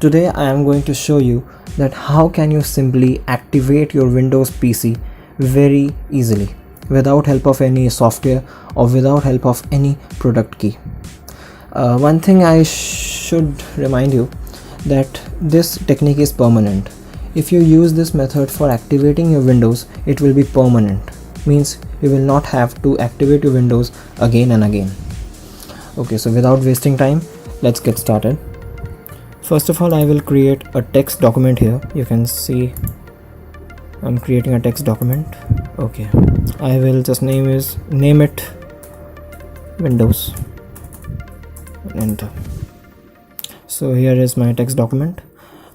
Today I am going to show you that how can you simply activate your Windows PC very easily without help of any software or without help of any product key. One thing I should remind you that this technique is permanent. If you use this method for activating your Windows, it will be permanent. Means you will not have to activate your Windows again and again. Okay, so without wasting time, let's get started. First of all, I will create a text document here. You can see I'm creating a text document. Okay, I will just name it Windows and enter. So here is my text document.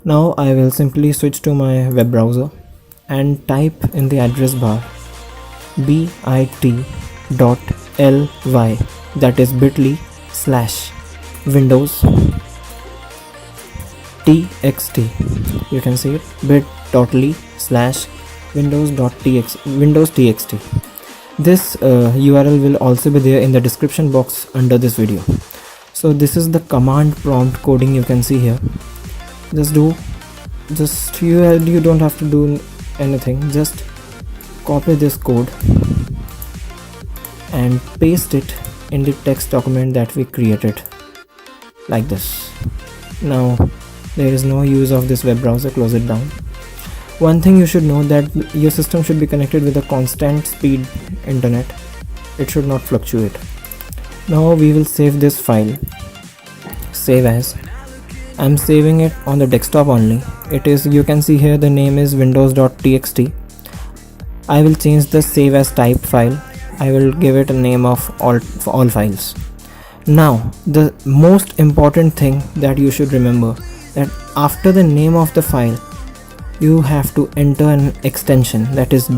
Now I will simply switch to my web browser and type in the address bar bit.ly, that is bit.ly/windows txt. You can see it, bit.ly/windows txt. This URL will also be there in the description box under this video. So this is the command prompt coding you can see here. You don't have to do anything, just copy this code and paste it in the text document that we created like this. Now there is no use of this web browser, close it down. One thing you should know, that your system should be connected with a constant speed internet. It should not fluctuate. Now we will save this file. Save as. I'm saving it on the desktop only. You can see here the name is windows.txt. I will change the save as type file. I will give it a name of all files. Now the most important thing that you should remember, that after the name of the file you have to enter an extension, that is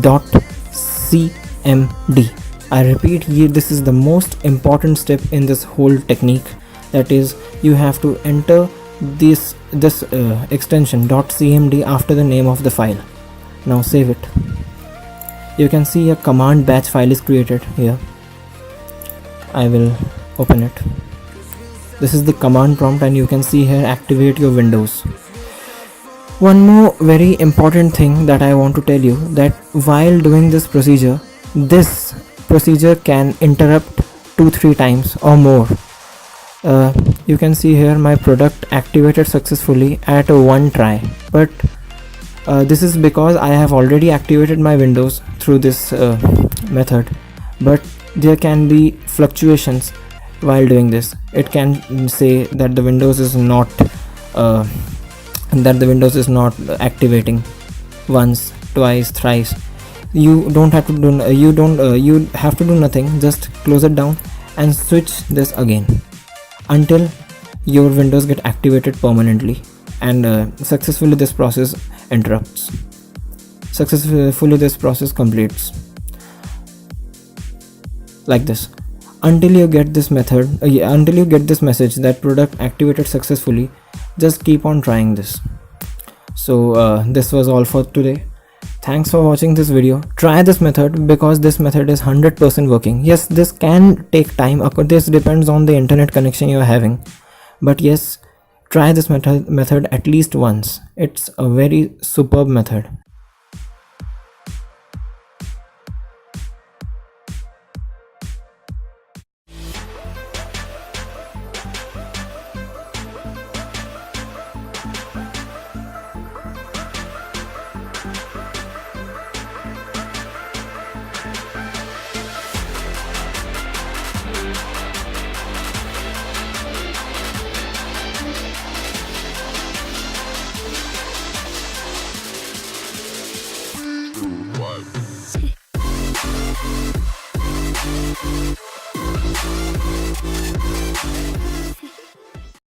.cmd. I repeat, this is the most important step in this whole technique. That is, you have to enter this extension .cmd after the name of the file. Now save it. You can see a command batch file is created here. I will open it. This is the command prompt, and you can see here activate your Windows. One more very important thing that I want to tell you, that while doing this procedure can interrupt 2-3 times or more. You can see here my product activated successfully at one try, but this is because I have already activated my Windows through this method, but there can be fluctuations while doing this. It can say that the Windows is not activating once, twice, thrice. You have to do nothing. Just close it down and switch this again until your Windows get activated permanently, and successfully this process completes like this. Until you get this message that product activated successfully, just keep on trying this. So this was all for today. Thanks for watching this video. Try this method, because this method is 100% working. Yes, this can take time. This depends on the internet connection you are having, but yes, try this method at least once. It's a very superb method.